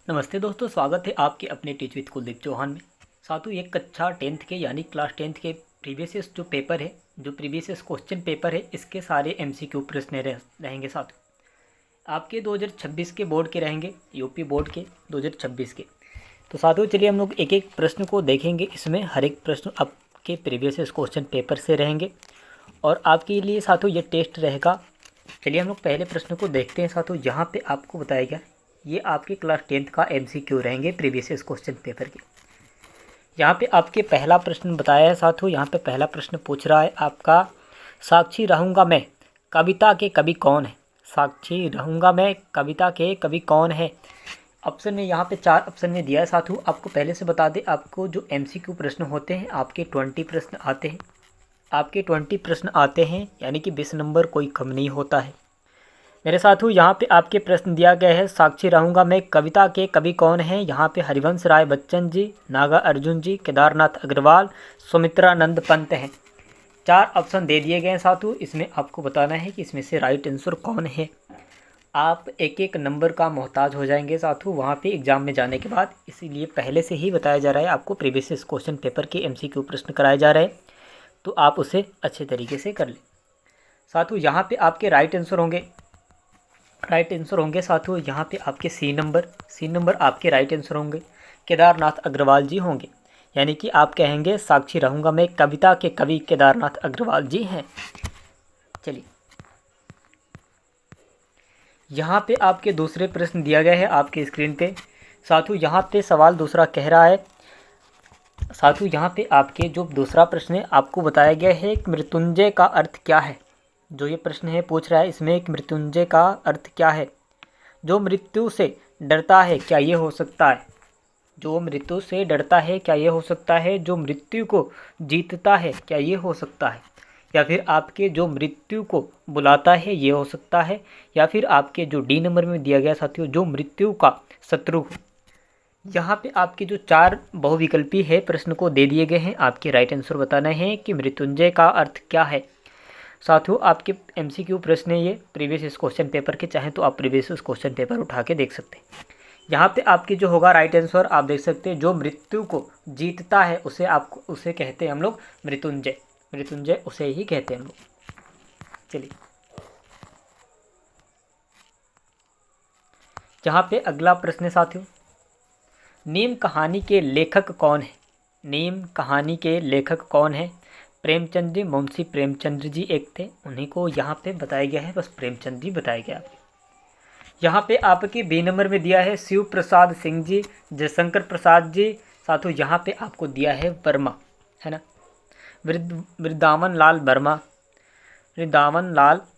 नमस्ते दोस्तों, स्वागत है आपके अपने टीच विद कुलदीप चौहान में। साथियों, एक कक्षा 10th के यानी क्लास 10th के प्रीवियस जो पेपर है, जो प्रीवियस क्वेश्चन पेपर है, इसके सारे एमसीक्यू प्रश्न रहेंगे साथियों। आपके 2026 के बोर्ड के रहेंगे, यूपी बोर्ड के 2026 के। तो साथियों चलिए हम लोग एक एक प्रश्न को देखेंगे। इसमें हर एक प्रश्न आपके प्रीवियस क्वेश्चन पेपर से रहेंगे और आपके लिए साथियों ये टेस्ट रहेगा। चलिए हम लोग पहले प्रश्न को देखते हैं साथियों। यहाँ पे आपको बताया गया ये आपके क्लास 10th का एमसीक्यू रहेंगे प्रीवियस क्वेश्चन पेपर के। यहाँ पे आपके पहला प्रश्न बताया है साथियों। यहाँ पे पहला प्रश्न पूछ रहा है आपका, साक्षी रहूँगा मैं कविता के कवि कौन है। साक्षी रहूँगा मैं कविता के कवि कौन है। ऑप्शन में यहाँ पे 4 ऑप्शन में दिया है साथियों। आपको पहले से बता दें, आपको जो एमसीक्यू प्रश्न होते हैं आपके 20 प्रश्न आते हैं। आपके 20 प्रश्न आते हैं यानी कि 20 नंबर कोई कम नहीं होता है मेरे साथियों। यहाँ पे आपके प्रश्न दिया गया है, साक्षी रहूँगा मैं कविता के कवि कौन है। यहाँ पे हरिवंश राय बच्चन जी, नागा अर्जुन जी, केदारनाथ अग्रवाल, सुमित्रानंद पंत हैं। 4 ऑप्शन दे दिए गए हैं साथियों। इसमें आपको बताना है कि इसमें से राइट आंसर कौन है। आप एक एक नंबर का मोहताज हो जाएंगे साथियों वहाँ पे एग्जाम में जाने के बाद। इसीलिए पहले से ही बताया जा रहा है आपको, प्रीवियस क्वेश्चन पेपर के एमसीक्यू प्रश्न कराए जा रहे हैं, तो आप उसे अच्छे तरीके से कर लें साथियों। यहाँ पे आपके राइट आंसर होंगे साथियों। यहाँ पे आपके सी नंबर आपके राइट आंसर होंगे। केदारनाथ अग्रवाल जी होंगे, यानी कि आप कहेंगे साक्षी रहूँगा मैं कविता के कवि केदारनाथ अग्रवाल जी हैं। चलिए यहाँ पे आपके दूसरे प्रश्न दिया गया है आपके स्क्रीन पे साथियों। यहाँ पे सवाल दूसरा कह रहा है साथियों, यहाँ पे आपके जो दूसरा प्रश्न है आपको बताया गया है कि मृत्युंजय का अर्थ क्या है। जो ये प्रश्न है पूछ रहा है इसमें एक मृत्युंजय का अर्थ क्या है। जो मृत्यु से डरता है क्या ये हो सकता है। जो मृत्यु से डरता है क्या ये हो सकता है। जो मृत्यु को जीतता है क्या ये हो सकता है। या फिर आपके जो मृत्यु को बुलाता है ये हो सकता है। या फिर आपके जो डी नंबर में दिया गया साथियों, जो मृत्यु का शत्रु हो। यहाँ पे आपके जो 4 बहुविकल्पी है प्रश्न को दे दिए गए हैं। आपके राइट आंसर बताना है कि मृत्युंजय का अर्थ क्या है। साथियों आपके एमसीक्यू प्रश्न है ये प्रीवियस क्वेश्चन पेपर के, चाहें तो आप प्रीवियस क्वेश्चन पेपर उठा के देख सकते हैं। यहाँ पे आपके जो होगा राइट आंसर आप देख सकते हैं, जो मृत्यु को जीतता है उसे कहते हैं हम लोग मृत्युंजय उसे ही कहते हैं हम लोग। चलिए यहाँ पे अगला प्रश्न है साथियों, नीम कहानी के लेखक कौन है। नीम कहानी के लेखक कौन है। प्रेमचंद जी, मुंशी प्रेमचंद जी एक थे, उन्हीं को यहाँ पे बताया गया है, बस प्रेमचंद जी बताया गया। यहाँ पे आपके बी नंबर में दिया है शिव प्रसाद सिंह जी, जयशंकर प्रसाद जी। साथियों यहाँ पे आपको दिया है वर्मा, है ना, वृंदावन लाल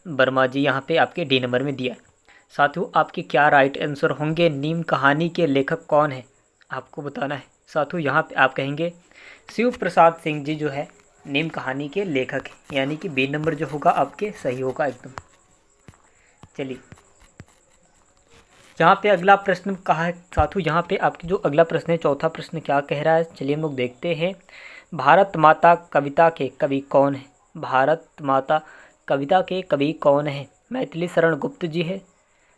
वर्मा जी यहाँ पे आपके डी नंबर में दिया है। साथियों आपके क्या राइट आंसर होंगे। नीम कहानी के लेखक कौन है आपको बताना है साथियों। यहाँ पे आप कहेंगे शिव प्रसाद सिंह जी जो है नीम कहानी के लेखक हैं, यानी कि बी नंबर जो होगा आपके सही होगा एकदम। चलिए यहाँ पे अगला प्रश्न कहा है साथियों। यहाँ पे आपकी जो अगला प्रश्न है, चौथा प्रश्न क्या कह रहा है, चलिए हम लोग देखते हैं। भारत माता कविता के कवि कौन है। भारत माता कविता के कवि कौन है। मैथिली शरण गुप्त जी है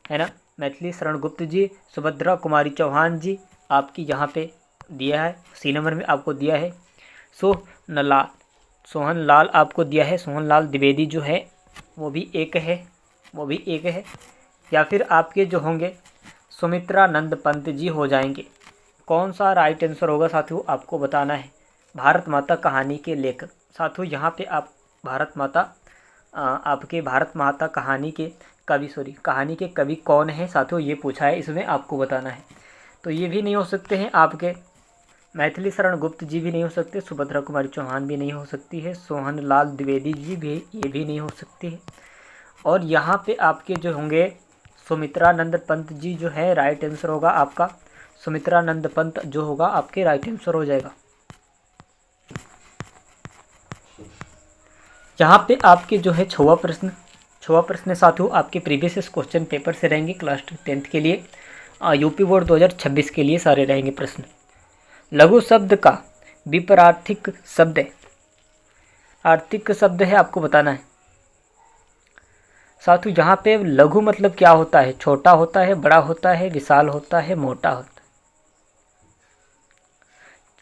ना, मैथिली शरण गुप्त जी, सुभद्रा कुमारी चौहान जी आपकी यहाँ पे दिया है। सी नंबर में आपको दिया है सोहन लाल आपको दिया है। सोहन लाल द्विवेदी जो है वो भी एक है। या फिर आपके जो होंगे सुमित्रानंद पंत जी हो जाएंगे। कौन सा राइट आंसर होगा साथियों आपको बताना है। भारत माता कहानी के लेखक साथियों यहाँ पे आप आपके भारत माता कहानी के कवि कौन है साथियों ये पूछा है, इसमें आपको बताना है। तो ये भी नहीं हो सकते हैं आपके, मैथिली शरण गुप्त जी भी नहीं हो सकते, सुभद्रा कुमारी चौहान भी नहीं हो सकती है, सोहन लाल द्विवेदी जी भी ये भी नहीं हो सकती है। और यहाँ पे आपके जो होंगे सुमित्रानंद पंत जी जो है राइट आंसर होगा आपका। सुमित्रानंद पंत जो होगा आपके राइट आंसर हो जाएगा। यहाँ पे आपके जो है छवा प्रश्न साथियों आपके प्रीवियस क्वेश्चन पेपर से रहेंगे क्लास 10th के लिए, यूपी बोर्ड 2026 के लिए सारे रहेंगे प्रश्न। लघु शब्द का विपरीत शब्द आर्थिक शब्द है आपको बताना है साथियों। यहाँ पे लघु मतलब क्या होता है, छोटा होता है, बड़ा होता है, विशाल होता है, मोटा होता है।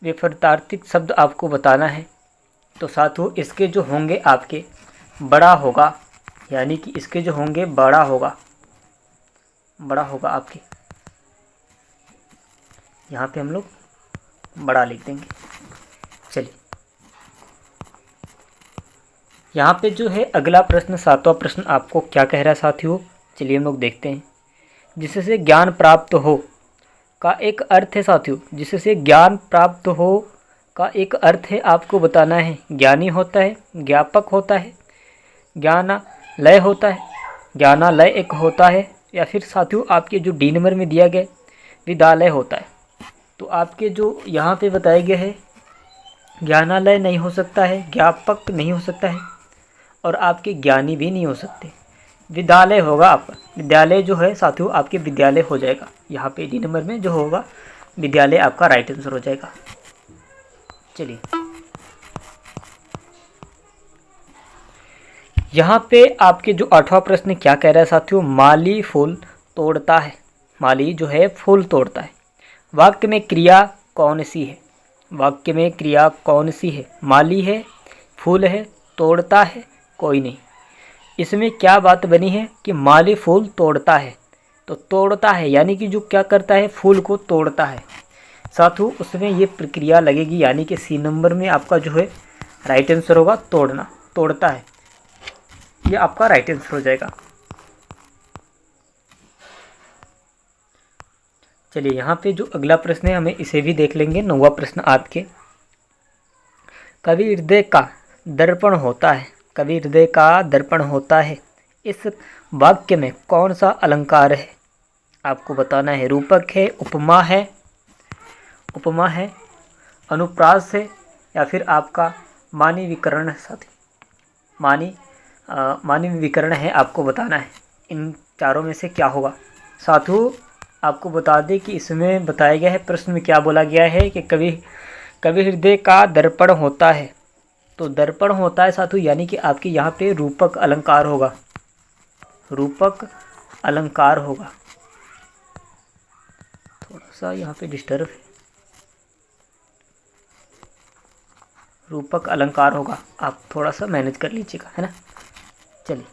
विपरीतार्थक शब्द आपको बताना है। तो साथियों इसके जो होंगे आपके बड़ा होगा, यानी कि इसके जो होंगे बड़ा होगा आपके, यहाँ पे हम लोग बड़ा लिख देंगे। चलिए यहाँ पे जो है अगला प्रश्न, 7वां प्रश्न आपको क्या कह रहा है साथियों, चलिए हम लोग देखते हैं। जिससे ज्ञान प्राप्त हो का एक अर्थ है साथियों, जिससे ज्ञान प्राप्त हो का एक अर्थ है, आपको बताना है। ज्ञानी होता है, ज्ञापक होता है, ज्ञानालय होता है, ज्ञानालय एक होता है, या फिर साथियों आपके जो डी नंबर में दिया गया विद्यालय होता है। तो आपके जो यहाँ पे बताया गया है ज्ञानालय नहीं हो सकता है, ज्ञापक नहीं हो सकता है, और आपके ज्ञानी भी नहीं हो सकते। विद्यालय होगा आपका, विद्यालय जो है साथियों आपके विद्यालय हो जाएगा। यहाँ पे डी नंबर में जो होगा विद्यालय आपका राइट आंसर हो जाएगा। चलिए यहाँ पे आपके जो 8वां प्रश्न क्या कह रहा है साथियों, माली फूल तोड़ता है। माली जो है फूल तोड़ता है। वाक्य में क्रिया कौन सी है, वाक्य में क्रिया कौन सी है, माली है, फूल है, तोड़ता है, कोई नहीं। इसमें क्या बात बनी है कि माली फूल तोड़ता है, तो तोड़ता है यानी कि जो क्या करता है, फूल को तोड़ता है साथियों, उसमें ये प्रक्रिया लगेगी, यानी कि सी नंबर में आपका जो है राइट आंसर होगा तोड़ना, तोड़ता है, ये आपका राइट आंसर हो जाएगा। चलिए यहाँ पे जो अगला प्रश्न है हमें इसे भी देख लेंगे। 9वां प्रश्न आपके, कवि हृदय का दर्पण होता है, कवि हृदय का दर्पण होता है, इस वाक्य में कौन सा अलंकार है, आपको बताना है। रूपक है, उपमा है, अनुप्रास है, या फिर आपका मानी विकरण है साथी, मानी विकरण है, आपको बताना है। इन चारों में से क्या होगा साथियों, आपको बता दें कि इसमें बताया गया है, प्रश्न में क्या बोला गया है कि कवि हृदय का दर्पण होता है, तो दर्पण होता है साथियों, यानी कि आपके यहाँ पे रूपक अलंकार होगा, रूपक अलंकार होगा। थोड़ा सा यहाँ पे डिस्टर्ब है, रूपक अलंकार होगा, आप थोड़ा सा मैनेज कर लीजिएगा, है ना। चलिए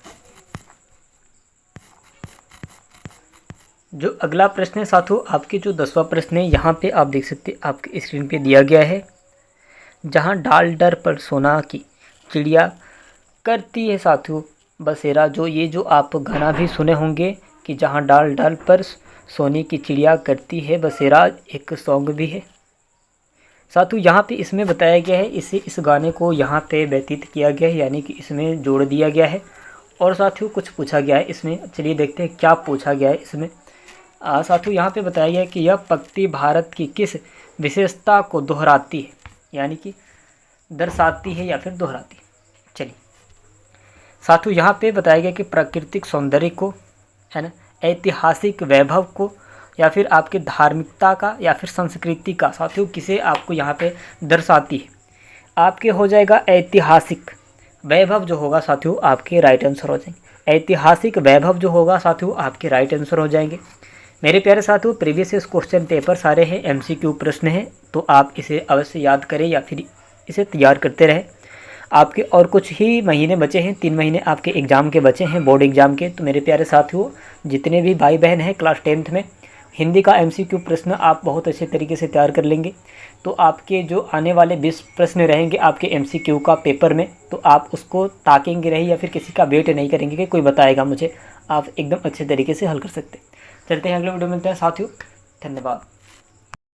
जो अगला प्रश्न है साथियों आपके जो 10वां प्रश्न है, यहाँ पे आप देख सकते हैं आपके स्क्रीन पे दिया गया है, जहाँ डाल डर पर सोना की चिड़िया करती है साथियों बसेरा। जो ये जो आप गाना भी सुने होंगे कि जहाँ डाल डाल पर सोने की चिड़िया करती है बसेरा, एक सॉन्ग भी है साथियों। यहाँ पे इसमें बताया गया है, इस गाने को यहाँ पे व्यतीत किया गया है, यानी कि इसमें जोड़ दिया गया है। और साथियों कुछ पूछा गया है इसमें, चलिए देखते हैं क्या पूछा गया है इसमें। साथियों यहाँ पे बताया गया है कि यह पंक्ति भारत की किस विशेषता को दोहराती है, यानी कि दर्शाती है या फिर दोहराती है। चलिए साथियों यहाँ पे बताया गया कि प्राकृतिक सौंदर्य को, है ना, ऐतिहासिक वैभव को, या फिर आपके धार्मिकता का, या फिर संस्कृति का, साथियों किसे आपको यहाँ पे दर्शाती है। आपके हो जाएगा ऐतिहासिक वैभव जो होगा साथियों आपके राइट आंसर हो जाएंगे। ऐतिहासिक वैभव जो होगा साथियों आपके राइट आंसर हो जाएंगे। मेरे प्यारे साथियों प्रीवियस क्वेश्चन पेपर सारे हैं, MCQ प्रश्न हैं, तो आप इसे अवश्य याद करें या फिर इसे तैयार करते रहें। आपके और कुछ ही महीने बचे हैं, 3 महीने आपके एग्ज़ाम के बचे हैं, बोर्ड एग्ज़ाम के। तो मेरे प्यारे साथियों जितने भी भाई बहन हैं क्लास 10th में, हिंदी का MCQ प्रश्न आप बहुत अच्छे तरीके से तैयार कर लेंगे, तो आपके जो आने वाले 20 प्रश्न रहेंगे आपके MCQ का पेपर में, तो आप उसको ताकेंगे रही या फिर किसी का वेट नहीं करेंगे कि कोई बताएगा मुझे, आप एकदम अच्छे तरीके से हल कर सकते हैं। चलते हैं अगले वीडियो में मिलते हैं साथियों, धन्यवाद।